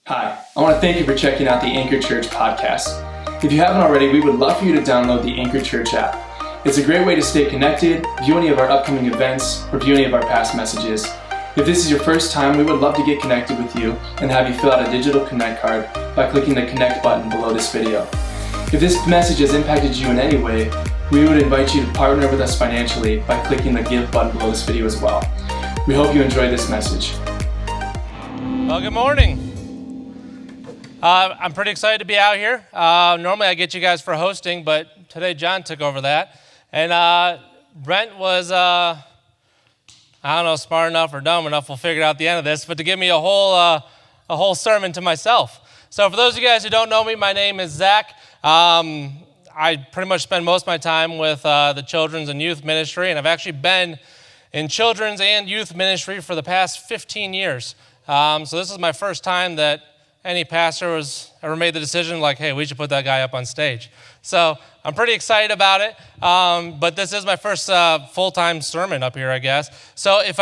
Hi, I want to thank you for checking out the Anchor Church podcast. If you haven't already, we would love for you to download the Anchor Church app. It's a great way to stay connected, view any of our upcoming events, or view any of our past messages. If this is your first time, we would love to get connected with you and have you fill out a digital connect card by clicking the connect button below this video. If this message has impacted you in any way, we would invite you to partner with us financially by clicking the give button below this video as well. We hope you enjoy this message. Well, good morning. I'm pretty excited to be out here. Normally I get you guys for hosting, but today John took over that. And Brent was, I don't know, smart enough or dumb enough, we'll figure it out at the end of this, but to give me a whole sermon to myself. So for those of you guys who don't know me, my name is Zach. I pretty much spend most of my time with the children's and youth ministry, and I've actually been in children's and youth ministry for the past 15 years. So this is my first time that any pastor was ever made the decision like, hey, we should put that guy up on stage. So I'm pretty excited about it, but this is my first full-time sermon up here, I guess. So if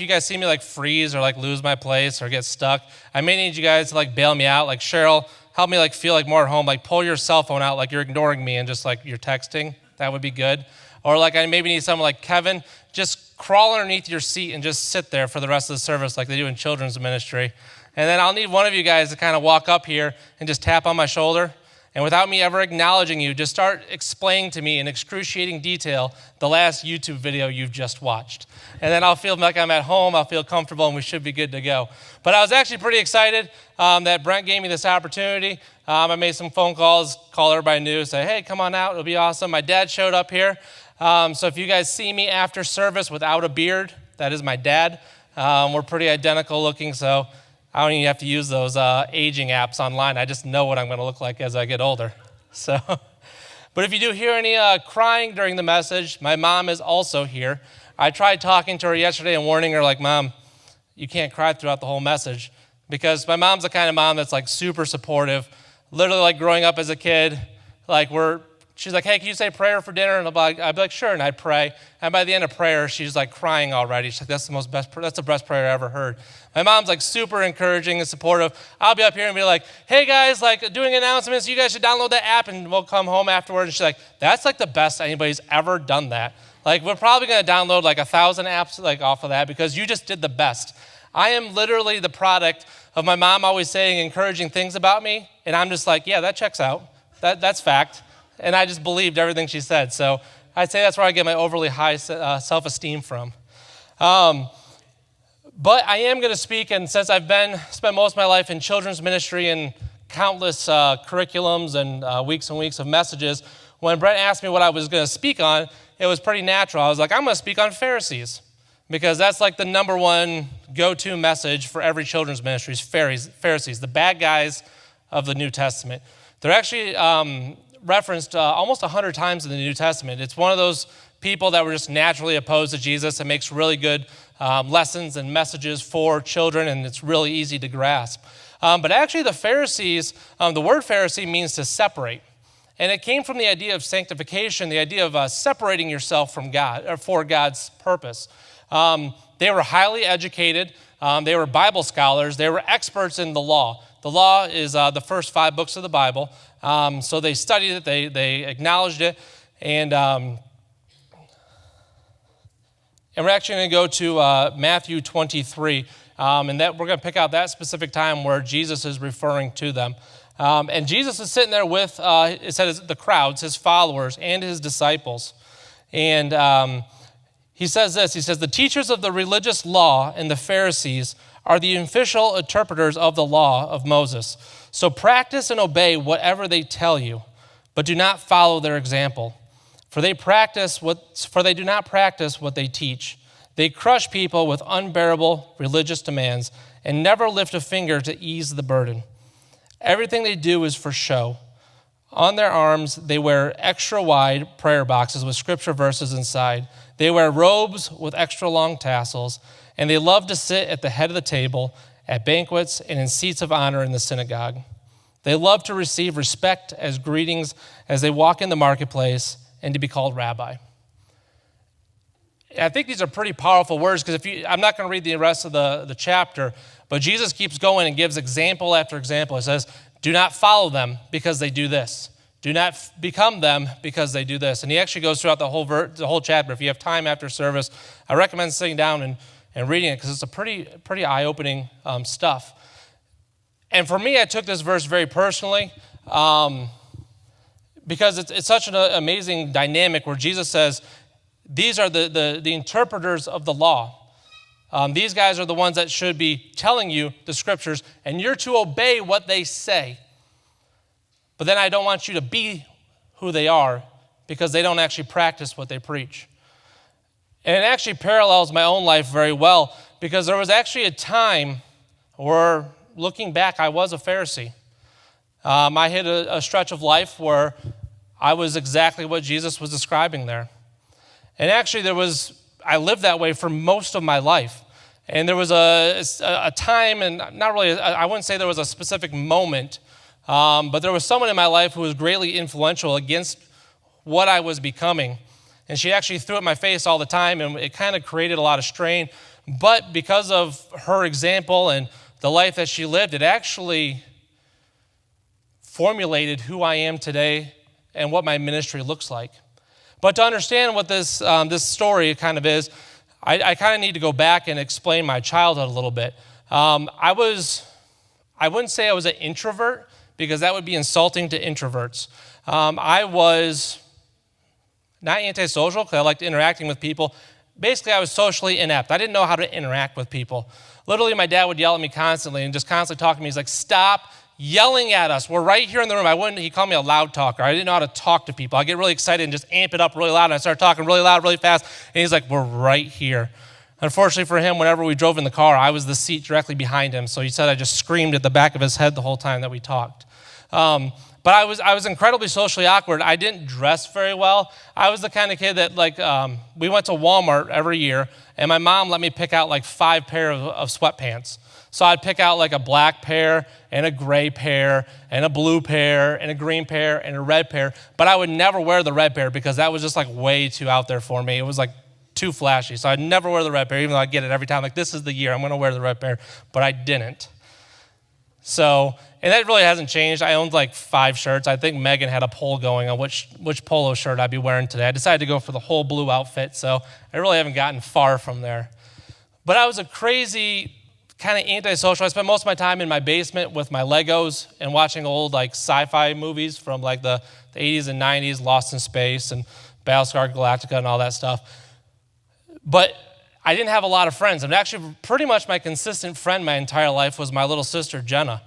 you guys see me like freeze or like lose my place or get stuck, I may need you guys to like bail me out. Like Cheryl, help me like feel like more at home. Like pull your cell phone out like you're ignoring me and just like you're texting. That would be good. Or like I maybe need someone like Kevin, just crawl underneath your seat and just sit there for the rest of the service like they do in children's ministry. And then I'll need one of you guys to kind of walk up here and just tap on my shoulder. And without me ever acknowledging you, just start explaining to me in excruciating detail the last YouTube video you've just watched. And then I'll feel like I'm at home, I'll feel comfortable, and we should be good to go. But I was actually pretty excited that Brent gave me this opportunity. I made some phone calls, call everybody I knew, say, hey, come on out, it'll be awesome. My dad showed up here. So if you guys see me after service without a beard, that is my dad. We're pretty identical looking, so I don't even have to use those aging apps online. I just know what I'm going to look like as I get older. So, but if you do hear any crying during the message, my mom is also here. I tried talking to her yesterday and warning her, like, Mom, you can't cry throughout the whole message, because my mom's the kind of mom that's like super supportive. Literally, like growing up as a kid, like she's like, hey, can you say prayer for dinner? And I'd be like, sure, and I'd pray. And by the end of prayer, she's like crying already. She's like, that's the best prayer I ever heard. My mom's like super encouraging and supportive. I'll be up here and be like, hey guys, like doing announcements, you guys should download that app and we'll come home afterwards. And she's like, that's like the best anybody's ever done that. Like we're probably gonna download like 1,000 apps like off of that because you just did the best. I am literally the product of my mom always saying encouraging things about me. And I'm just like, yeah, that checks out. That's fact. And I just believed everything she said. So I'd say that's where I get my overly high self-esteem from. But I am going to speak, and since I've spent most of my life in children's ministry and countless curriculums and weeks of messages, when Brent asked me what I was going to speak on, it was pretty natural. I was like, I'm going to speak on Pharisees, because that's like the number one go-to message for every children's ministry is Pharisees, the bad guys of the New Testament. They're actually referenced almost 100 times in the New Testament. It's one of those people that were just naturally opposed to Jesus and makes really good lessons and messages for children, and it's really easy to grasp. But actually the Pharisees, the word Pharisee means to separate. And it came from the idea of sanctification, the idea of separating yourself from God, or for God's purpose. They were highly educated. They were Bible scholars. They were experts in the law. The law is the first 5 books of the Bible. So they studied it, they acknowledged it, and we're actually going to go to Matthew 23, and that we're going to pick out that specific time where Jesus is referring to them. And Jesus is sitting there with, it says, the crowds, his followers, and his disciples. And he says this, he says, the teachers of the religious law and the Pharisees are the official interpreters of the law of Moses. So practice and obey whatever they tell you, but do not follow their example. For they do not practice what they teach. They crush people with unbearable religious demands and never lift a finger to ease the burden. Everything they do is for show. On their arms, they wear extra wide prayer boxes with scripture verses inside. They wear robes with extra long tassels, and they love to sit at the head of the table at banquets and in seats of honor in the synagogue. They love to receive respect as greetings as they walk in the marketplace and to be called rabbi. I think these are pretty powerful words because I'm not going to read the rest of the chapter, but Jesus keeps going and gives example after example. He says, do not follow them because they do this. Do not become them because they do this. And he actually goes throughout the whole chapter. If you have time after service, I recommend sitting down and reading it because it's a pretty eye-opening stuff. And for me, I took this verse very personally because it's such an amazing dynamic where Jesus says, these are the interpreters of the law. These guys are the ones that should be telling you the scriptures, and you're to obey what they say. But then I don't want you to be who they are because they don't actually practice what they preach. And it actually parallels my own life very well because there was actually a time where, looking back, I was a Pharisee. I hit a stretch of life where I was exactly what Jesus was describing there. And actually I lived that way for most of my life. And there was a time, and not really, I wouldn't say there was a specific moment, but there was someone in my life who was greatly influential against what I was becoming. And she actually threw it in my face all the time, and it kind of created a lot of strain. But because of her example and the life that she lived, it actually formulated who I am today and what my ministry looks like. But to understand what this story kind of is, I kind of need to go back and explain my childhood a little bit. I wouldn't say I was an introvert because that would be insulting to introverts. I was not antisocial because I liked interacting with people. Basically, I was socially inept. I didn't know how to interact with people. Literally, my dad would yell at me constantly and just constantly talk to me. He's like, stop yelling at us. We're right here in the room. He called me a loud talker. I didn't know how to talk to people. I get really excited and just amp it up really loud, and I start talking really loud, really fast, and he's like, we're right here. Unfortunately for him, whenever we drove in the car, I was the seat directly behind him, so he said I just screamed at the back of his head the whole time that we talked. But I was incredibly socially awkward. I didn't dress very well. I was the kind of kid that we went to Walmart every year, and my mom let me pick out 5 pair of sweatpants. So I'd pick out a black pair and a gray pair and a blue pair and a green pair and a red pair, but I would never wear the red pair because that was just way too out there for me. It was too flashy, so I'd never wear the red pair, even though I get it every time. This is the year I'm going to wear the red pair, but I didn't. So, and that really hasn't changed. I owned 5 shirts. I think Megan had a poll going on which polo shirt I'd be wearing today. I decided to go for the whole blue outfit, so I really haven't gotten far from there. But I was a crazy kind of antisocial. I spent most of my time in my basement with my Legos and watching old sci-fi movies from the 80s and 90s, Lost in Space and Battlestar Galactica and all that stuff. But I didn't have a lot of friends. And actually pretty much my consistent friend my entire life was my little sister, Jenna.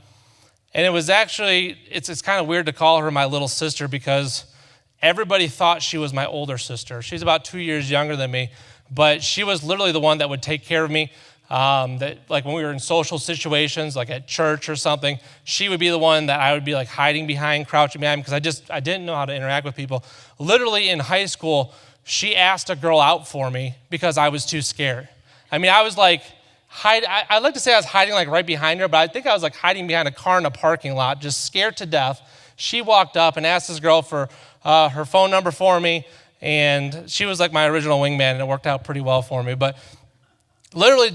And it was actually, it's kind of weird to call her my little sister because everybody thought she was my older sister. She's about 2 years younger than me, but she was literally the one that would take care of me. That when we were in social situations, at church or something, she would be the one that I would be hiding behind, crouching behind, because I didn't know how to interact with people. Literally in high school, she asked a girl out for me because I was too scared. I mean, I was I'd like to say I was hiding right behind her, but I think I was hiding behind a car in a parking lot, just scared to death. She walked up and asked this girl for her phone number for me, and she was my original wingman, and it worked out pretty well for me. But literally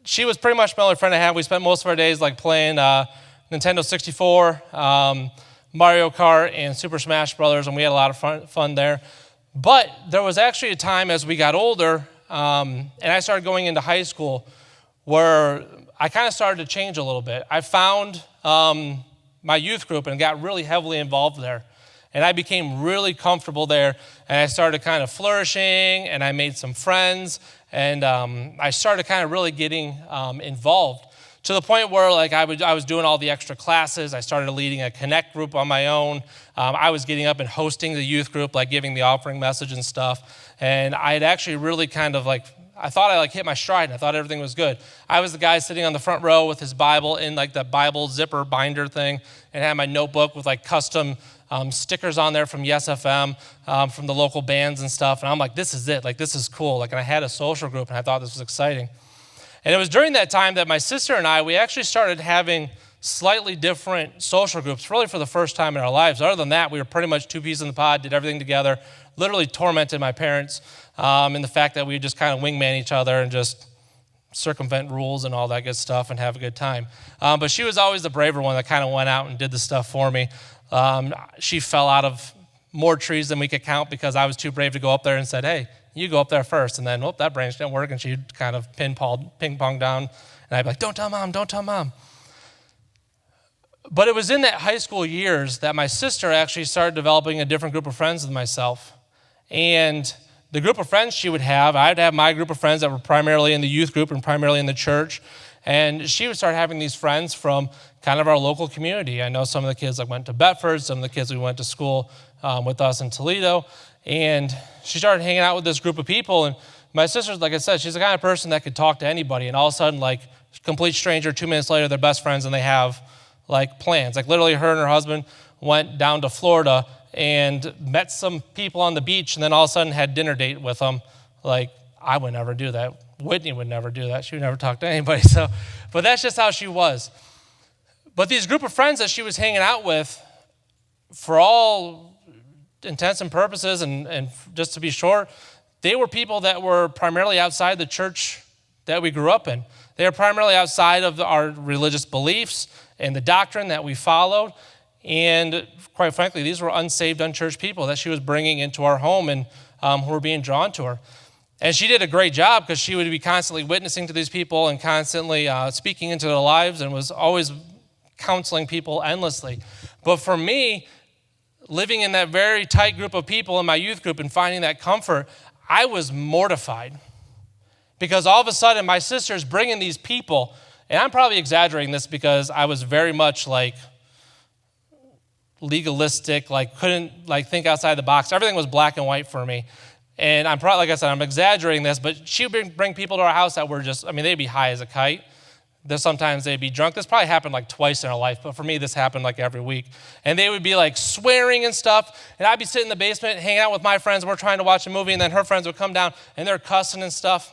she was pretty much my only friend I had. We spent most of our days playing Nintendo 64, Mario Kart, and Super Smash Brothers, and we had a lot of fun there. But there was actually a time as we got older, and I started going into high school, where I kind of started to change a little bit. I found my youth group and got really heavily involved there. And I became really comfortable there, and I started kind of flourishing, and I made some friends, and I started kind of really getting involved to the point where I was doing all the extra classes. I started leading a connect group on my own. I was getting up and hosting the youth group, giving the offering message and stuff. And I had actually really kind of I thought I hit my stride, and I thought everything was good. I was the guy sitting on the front row with his Bible in the Bible zipper binder thing, and had my notebook with custom stickers on there from Yes FM, from the local bands and stuff. And I'm this is it. This is cool. And I had a social group, and I thought this was exciting. And it was during that time that my sister and we actually started having slightly different social groups, really for the first time in our lives. Other than that, we were pretty much 2 peas in the pod, did everything together. literally tormented my parents in the fact that we would just kind of wingman each other and just circumvent rules and all that good stuff and have a good time. But she was always the braver one that kind of went out and did the stuff for me. She fell out of more trees than we could count because I was too brave to go up there and said, hey, you go up there first. And then, that branch didn't work, and she'd kind of ping-pong down. And I'd be like, don't tell Mom, don't tell Mom. But it was in that high school years that my sister actually started developing a different group of friends than myself. And the group of friends she would have, I'd have my group of friends that were primarily in the youth group and primarily in the church. And she would start having these friends from kind of our local community. I know some of the kids that went to Bedford, some of the kids who went to school with us in Toledo. And she started hanging out with this group of people. And my sister, like I said, she's the kind of person that could talk to anybody. And all of a sudden, like, complete stranger, 2 minutes later, they're best friends and they have, like, plans. Like, literally, her and her husband went down to Florida and met some people on the beach and then all of a sudden had dinner date with them. Like, I would never do that. Whitney would never do that. She would never talk to anybody. But that's just how she was. But these group of friends that she was hanging out with, for all intents and purposes, and just to be short, they were people that were primarily outside the church that we grew up in. They were primarily outside of our religious beliefs and the doctrine that we followed. And quite frankly, these were unsaved, unchurched people that she was bringing into our home and who were being drawn to her. And she did a great job because she would be constantly witnessing to these people and constantly speaking into their lives and was always counseling people endlessly. But for me, living in that very tight group of people in my youth group and finding that comfort, I was mortified. Because all of a sudden, my sister's bringing these people, and I'm probably exaggerating this because I was very much like legalistic, like couldn't like think outside the box. Everything was black and white for me. And I'm probably, like I said, I'm exaggerating this, but she would bring people to our house that were just, they'd be high as a kite. Sometimes they'd be drunk. This probably happened like twice in our life, but for me, this happened like every week. And they would be like swearing and stuff, and I'd be sitting in the basement hanging out with my friends, and we're trying to watch a movie, and then her friends would come down, and they're cussing and stuff.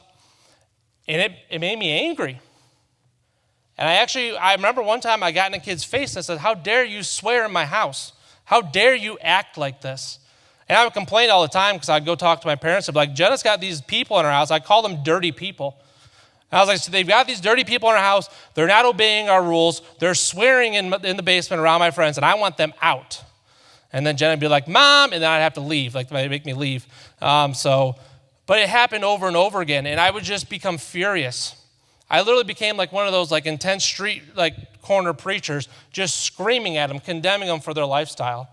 And it made me angry. And I remember one time I got in a kid's face and I said, how dare you swear in my house? How dare you act like this? And I would complain all the time because I'd go talk to my parents. I'd be like, Jenna's got these people in her house. I call them dirty people. And I was like, so they've got these dirty people in our house. They're not obeying our rules. They're swearing in the basement around my friends, and I want them out. And then Jenna would be like, Mom, and then I'd have to leave. Like, they'd make me leave. But it happened over and over again, and I would just become furious. I literally became like one of those like intense street like corner preachers, just screaming at them, condemning them for their lifestyle.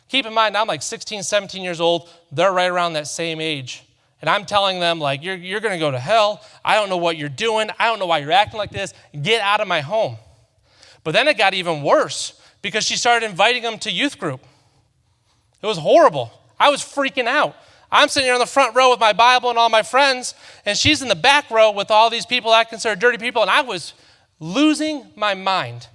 Keep in mind, I'm like 16, 17 years old. They're right around that same age. And I'm telling them, like, you're going to go to hell. I don't know what you're doing. I don't know why you're acting like this. Get out of my home. But then it got even worse because she started inviting them to youth group. It was horrible. I was freaking out. I'm sitting here in the front row with my Bible and all my friends, and she's in the back row with all these people I consider dirty people, and I was losing my mind.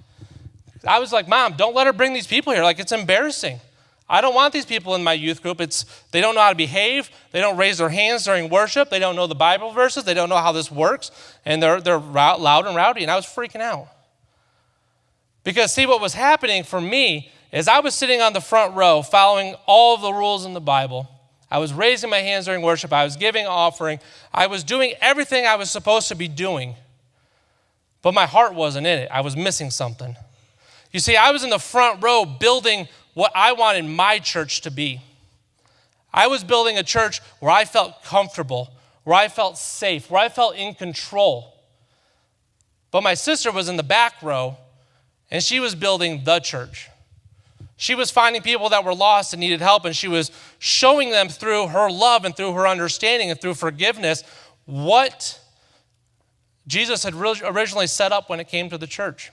I was like, Mom, don't let her bring these people here. Like, it's embarrassing. I don't want these people in my youth group. They don't know how to behave. They don't raise their hands during worship. They don't know the Bible verses. They don't know how this works, and they're loud and rowdy, and I was freaking out. Because, see, what was happening for me is I was sitting on the front row following all of the rules in the Bible. I was raising my hands during worship. I was giving offering. I was doing everything I was supposed to be doing. But my heart wasn't in it. I was missing something. You see, I was in the front row building what I wanted my church to be. I was building a church where I felt comfortable, where I felt safe, where I felt in control. But my sister was in the back row, and she was building the church. She was finding people that were lost and needed help, and she was showing them through her love and through her understanding and through forgiveness what Jesus had originally set up when it came to the church.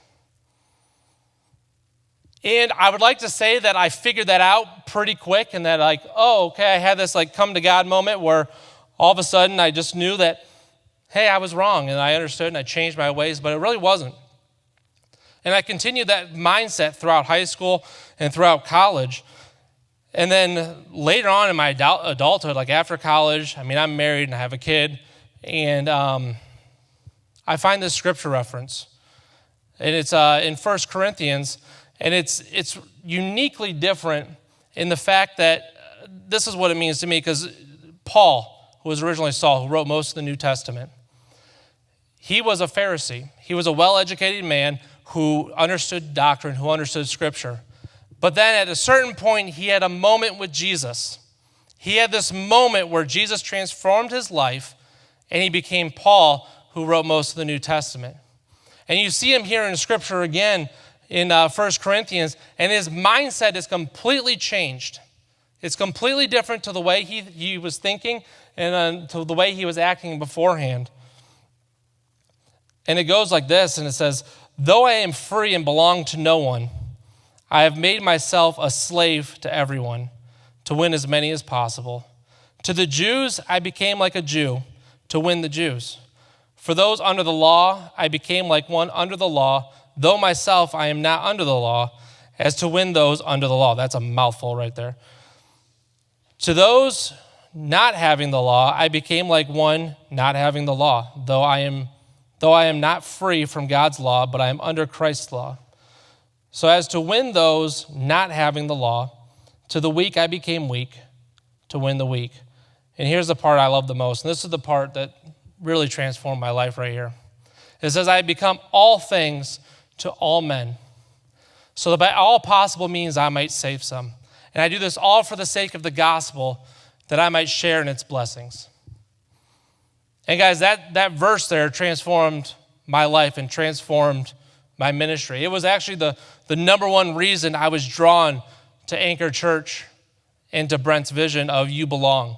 And I would like to say that I figured that out pretty quick and that like, oh, okay, I had this like come to God moment where all of a sudden I just knew that, hey, I was wrong, and I understood and I changed my ways, but it really wasn't. And I continued that mindset throughout high school and throughout college. And then later on in my adulthood, like after college, I'm married and I have a kid. And I find this scripture reference. And it's in 1 Corinthians. And it's uniquely different in the fact that this is what it means to me, because Paul, who was originally Saul, who wrote most of the New Testament, he was a Pharisee. He was a well-educated man who understood doctrine, who understood Scripture. But then at a certain point, he had a moment with Jesus. He had this moment where Jesus transformed his life, and he became Paul, who wrote most of the New Testament. And you see him here in Scripture again in 1 Corinthians, and his mindset is completely changed. It's completely different to the way he was thinking and to the way he was acting beforehand. And it goes like this, and it says, though I am free and belong to no one, I have made myself a slave to everyone to win as many as possible. To the Jews, I became like a Jew to win the Jews. For those under the law, I became like one under the law, though myself I am not under the law, as to win those under the law. That's a mouthful right there. To those not having the law, I became like one not having the law, though I am not free from God's law, but I am under Christ's law. So as to win those not having the law, to the weak I became weak, to win the weak. And here's the part I love the most, and this is the part that really transformed my life right here. It says, I have become all things to all men, so that by all possible means I might save some. And I do this all for the sake of the gospel, that I might share in its blessings. And guys, that verse there transformed my life and transformed my ministry. It was actually the number one reason I was drawn to Anchor Church and to Brent's vision of You Belong.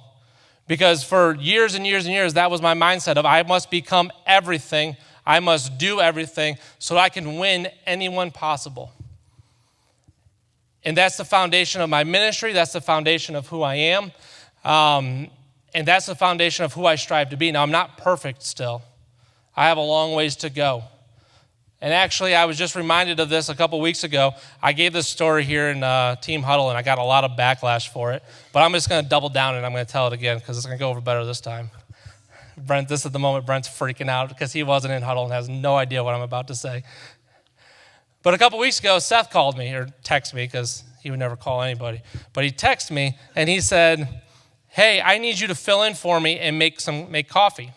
Because for years and years and years, that was my mindset of I must become everything, I must do everything so I can win anyone possible. And that's the foundation of my ministry, that's the foundation of who I am, and that's the foundation of who I strive to be. Now, I'm not perfect still. I have a long ways to go. And actually, I was just reminded of this a couple weeks ago. I gave this story here in Team Huddle, and I got a lot of backlash for it. But I'm just going to double down, and I'm going to tell it again because it's going to go over better this time. Brent, this is the moment Brent's freaking out because he wasn't in Huddle and has no idea what I'm about to say. But a couple weeks ago, Seth called me, or texted me, because he would never call anybody. But he texted me, and he said, hey, I need you to fill in for me and make coffee.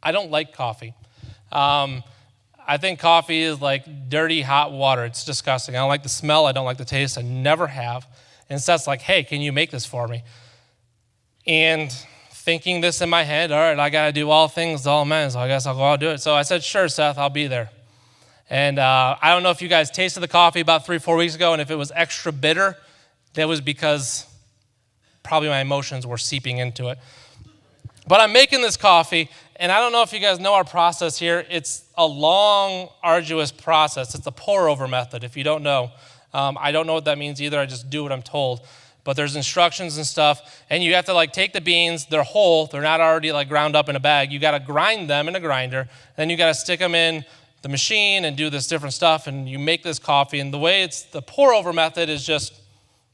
I don't like coffee. I think coffee is like dirty, hot water. It's disgusting. I don't like the smell. I don't like the taste. I never have. And Seth's like, hey, can you make this for me? And thinking this in my head, all right, I got to do all things to all men, so I guess I'll go out and do it. So I said, sure, Seth, I'll be there. And I don't know if you guys tasted the coffee about 3-4 weeks ago, and if it was extra bitter, that was because probably my emotions were seeping into it. But I'm making this coffee, and I don't know if you guys know our process here. It's a long, arduous process. It's the pour-over method, if you don't know. I don't know what that means either. I just do what I'm told. But there's instructions and stuff, and you have to take the beans. They're whole. They're not already ground up in a bag. You got to grind them in a grinder. Then you got to stick them in the machine and do this different stuff, and you make this coffee. And the way the pour-over method is just,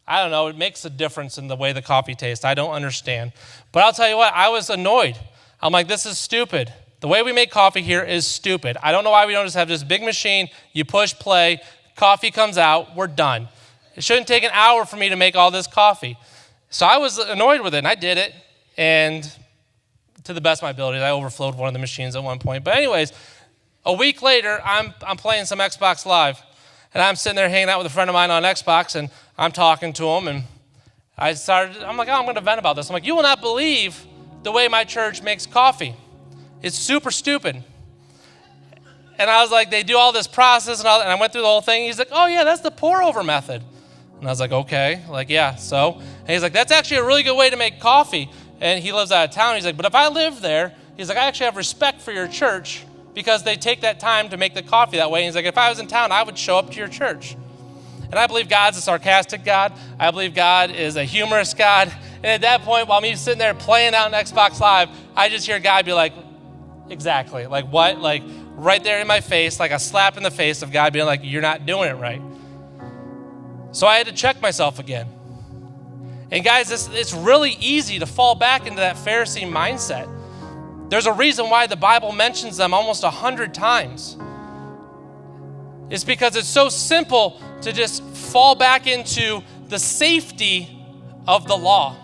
I don't know, it makes a difference in the way the coffee tastes. I don't understand. But I'll tell you what, I was annoyed. I'm like, this is stupid. The way we make coffee here is stupid. I don't know why we don't just have this big machine, you push play, coffee comes out, we're done. It shouldn't take an hour for me to make all this coffee. So I was annoyed with it, and I did it. And to the best of my abilities, I overflowed one of the machines at one point. But anyways, a week later, I'm playing some Xbox Live. And I'm sitting there hanging out with a friend of mine on Xbox, and I'm talking to him, and I'm like, I'm going to vent about this. I'm like, you will not believe the way my church makes coffee. It's super stupid. And I was like, they do all this process, and I went through the whole thing. He's like, oh, yeah, that's the pour-over method. And I was like, okay. Yeah, so. And he's like, that's actually a really good way to make coffee. And he lives out of town. He's like, but if I live there, he's like, I actually have respect for your church because they take that time to make the coffee that way. And he's like, if I was in town, I would show up to your church. And I believe God's a sarcastic God. I believe God is a humorous God. And at that point, while me sitting there playing out on Xbox Live, I just hear God be like, exactly. Like what? Like right there in my face, like a slap in the face of God being like, you're not doing it right. So I had to check myself again. And guys, it's really easy to fall back into that Pharisee mindset. There's a reason why the Bible mentions them almost 100 times. It's because it's so simple to just fall back into the safety of the law.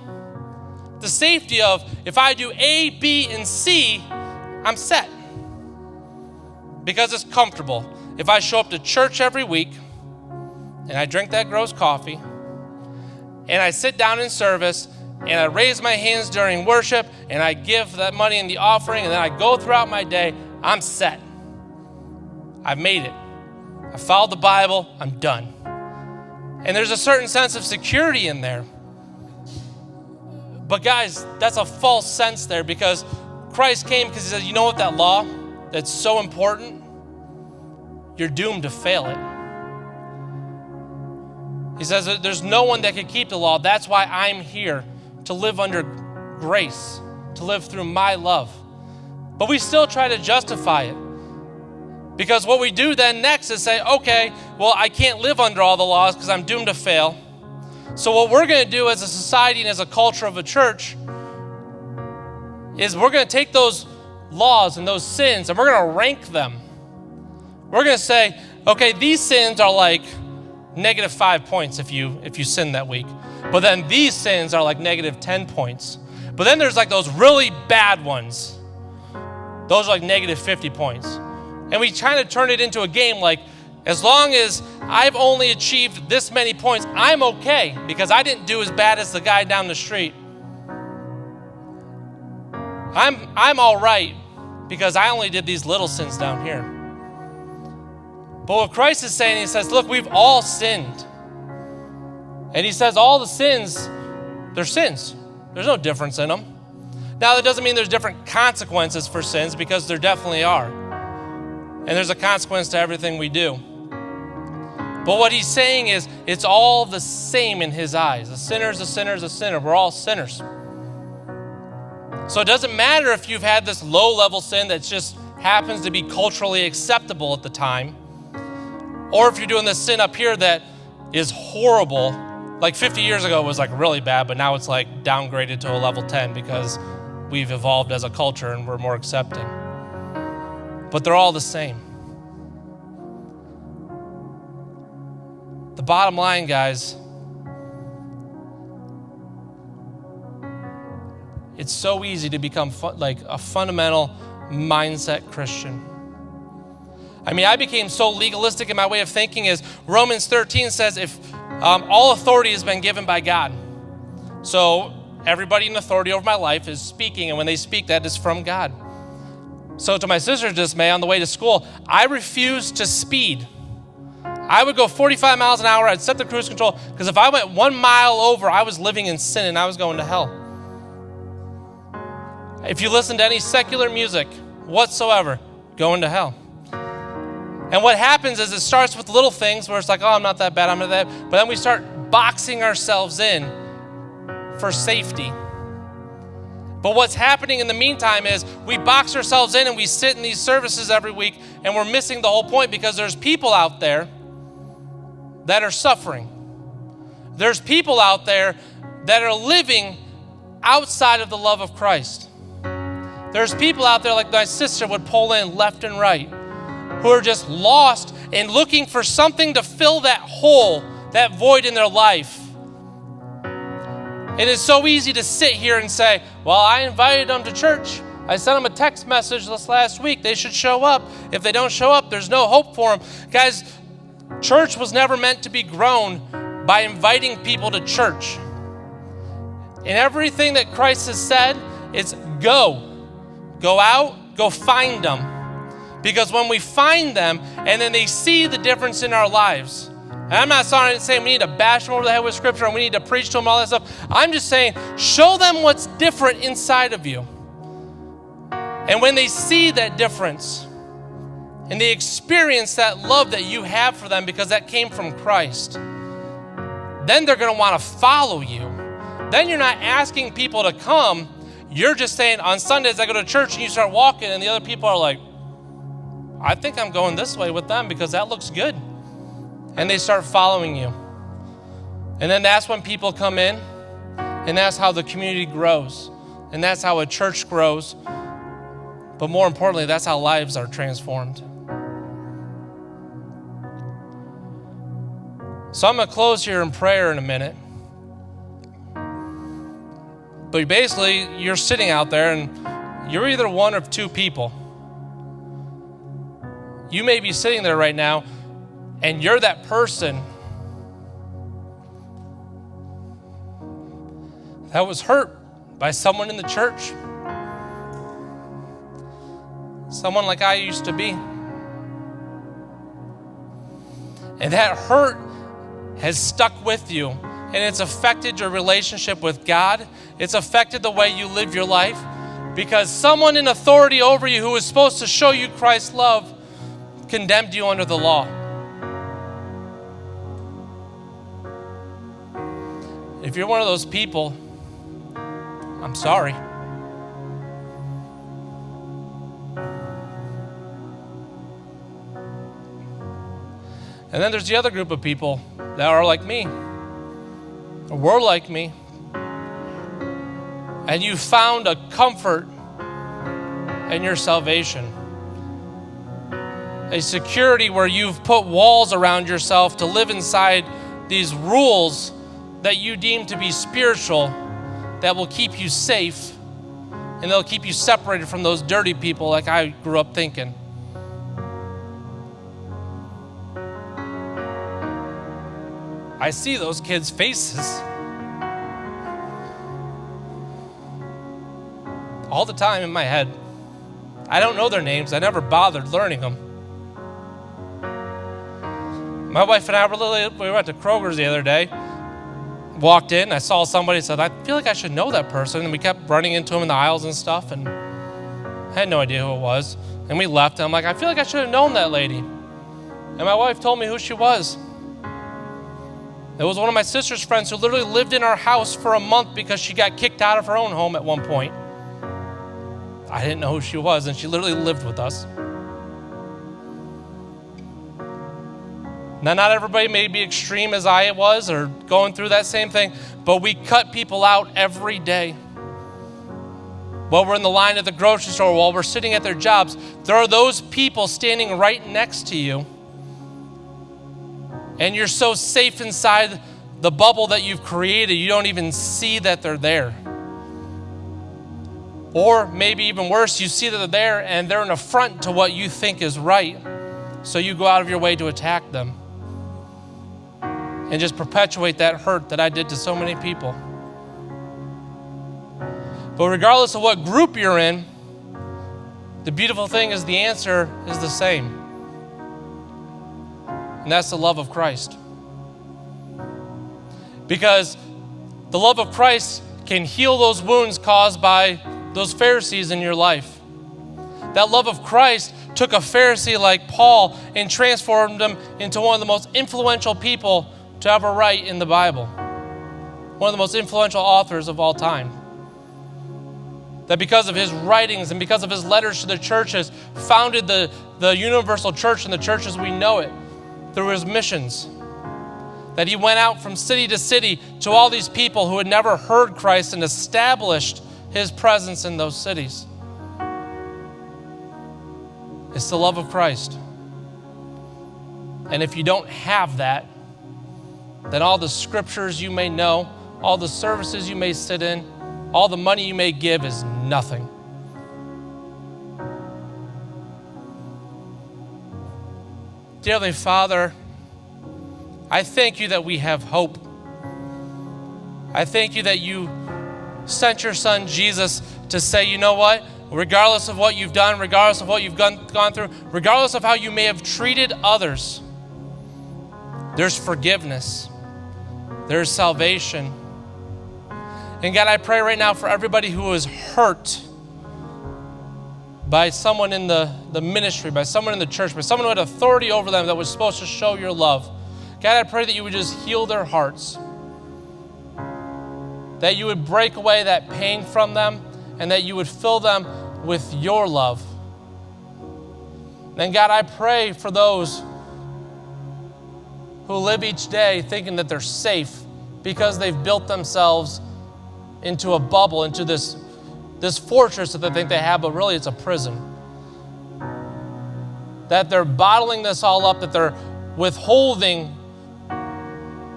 The safety of if I do A, B, and C, I'm set. Because it's comfortable. If I show up to church every week and I drink that gross coffee and I sit down in service and I raise my hands during worship and I give that money in the offering and then I go throughout my day, I'm set. I've made it. I followed the Bible, I'm done. And there's a certain sense of security in there. But guys, that's a false sense there, because Christ came because he said, you know what, that law that's so important, you're doomed to fail it. He says that there's no one that can keep the law. That's why I'm here, to live under grace, to live through my love. But we still try to justify it. Because what we do then next is say, okay, well, I can't live under all the laws because I'm doomed to fail. So what we're going to do as a society and as a culture of a church is we're going to take those laws and those sins and we're going to rank them. We're going to say, okay, these sins are like -5 points if you sin that week. But then these sins are like -10 points. But then there's like those really bad ones. Those are like -50 points. And we kind of turn it into a game like, as long as I've only achieved this many points, I'm okay because I didn't do as bad as the guy down the street. I'm all right because I only did these little sins down here. But what Christ is saying, he says, look, we've all sinned. And he says all the sins, they're sins. There's no difference in them. Now, that doesn't mean there's different consequences for sins, because there definitely are. And there's a consequence to everything we do. But what he's saying is it's all the same in his eyes. A sinner's a sinner's a sinner. We're all sinners. So it doesn't matter if you've had this low-level sin that just happens to be culturally acceptable at the time, or if you're doing this sin up here that is horrible. Like 50 years ago it was like really bad, but now it's like downgraded to a level 10 because we've evolved as a culture and we're more accepting. But they're all the same. The bottom line, guys, it's so easy to become like a fundamental mindset Christian. I mean, I became so legalistic in my way of thinking as Romans 13 says, if all authority has been given by God. So everybody in authority over my life is speaking, and when they speak, that is from God. So to my sister's dismay, on the way to school, I refused to speed. I would go 45 miles an hour. I'd set the cruise control, because if I went 1 mile over, I was living in sin and I was going to hell. If you listen to any secular music whatsoever, going to hell. And what happens is it starts with little things where it's like, oh, I'm not that bad, I'm not that. But then we start boxing ourselves in for safety. But what's happening in the meantime is we box ourselves in and we sit in these services every week, and we're missing the whole point, because there's people out there that are suffering. There's people out there that are living outside of the love of Christ. There's people out there, like my sister would pull in left and right, who are just lost and looking for something to fill that hole, that void in their life. It is so easy to sit here and say, well, I invited them to church. I sent them a text message this last week. They should show up. If they don't show up, there's no hope for them. Guys, church was never meant to be grown by inviting people to church. And everything that Christ has said is go. Go out, go find them. Because when we find them and then they see the difference in our lives, and I'm not saying we need to bash them over the head with scripture and we need to preach to them all that stuff. I'm just saying, show them what's different inside of you. And when they see that difference and they experience that love that you have for them because that came from Christ, then they're going to want to follow you. Then you're not asking people to come. You're just saying, on Sundays I go to church, and you start walking and the other people are like, I think I'm going this way with them because that looks good. And they start following you. And then that's when people come in, and that's how the community grows. And that's how a church grows. But more importantly, that's how lives are transformed. So I'm going to close here in prayer in a minute. But basically, you're sitting out there and you're either one of two people. You may be sitting there right now and you're that person that was hurt by someone in the church. Someone like I used to be. And that hurt has stuck with you, and it's affected your relationship with God. It's affected the way you live your life, because someone in authority over you who was supposed to show you Christ's love condemned you under the law. If you're one of those people, I'm sorry. And then there's the other group of people that are like me, or were like me, and you found a comfort in your salvation, a security where you've put walls around yourself to live inside these rules that you deem to be spiritual, that will keep you safe, and they'll keep you separated from those dirty people like I grew up thinking. I see those kids' faces all the time in my head. I don't know their names. I never bothered learning them. My wife and I we went to Kroger's the other day. Walked in, I saw somebody, said, I feel like I should know that person. And we kept running into him in the aisles and stuff, and I had no idea who it was. And we left, and I'm like, I feel like I should have known that lady. And my wife told me who she was. It was one of my sister's friends who literally lived in our house for a month because she got kicked out of her own home at one point. I didn't know who she was, and she literally lived with us. Now, not everybody may be extreme as I was or going through that same thing, but we cut people out every day. While we're in the line at the grocery store, while we're sitting at their jobs, there are those people standing right next to you. And you're so safe inside the bubble that you've created, you don't even see that they're there. Or maybe even worse, you see that they're there and they're an affront to what you think is right. So you go out of your way to attack them and just perpetuate that hurt that I did to so many people. But regardless of what group you're in, the beautiful thing is the answer is the same. And that's the love of Christ. Because the love of Christ can heal those wounds caused by those Pharisees in your life. That love of Christ took a Pharisee like Paul and transformed him into one of the most influential people to ever write in the Bible. One of the most influential authors of all time. That because of his writings and because of his letters to the churches, founded the universal church and the church as we know it. Through his missions, that he went out from city to city to all these people who had never heard Christ and established his presence in those cities. It's the love of Christ. And if you don't have that, then all the scriptures you may know, all the services you may sit in, all the money you may give is nothing. Dear Heavenly Father, I thank you that we have hope. I thank you that you sent your son Jesus to say, you know what? Regardless of what you've done, regardless of what you've gone through, regardless of how you may have treated others, there's forgiveness. There's salvation. And God, I pray right now for everybody who is hurt by someone in the ministry, by someone in the church, by someone who had authority over them that was supposed to show your love. God, I pray that you would just heal their hearts, that you would break away that pain from them, and that you would fill them with your love. And God, I pray for those who live each day thinking that they're safe because they've built themselves into a bubble, into this fortress that they think they have, but really it's a prison. That they're bottling this all up, that they're withholding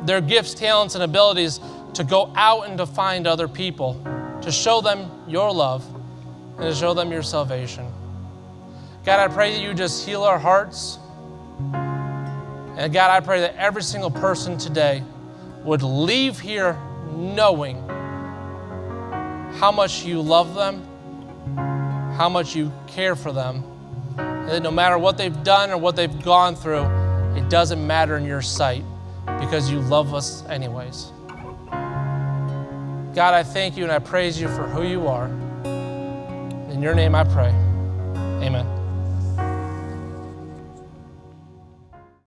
their gifts, talents, and abilities to go out and to find other people, to show them your love and to show them your salvation. God, I pray that you just heal our hearts. And God, I pray that every single person today would leave here knowing how much you love them, how much you care for them, and that no matter what they've done or what they've gone through, it doesn't matter in your sight because you love us anyways. God, I thank you and I praise you for who you are. In your name I pray. Amen.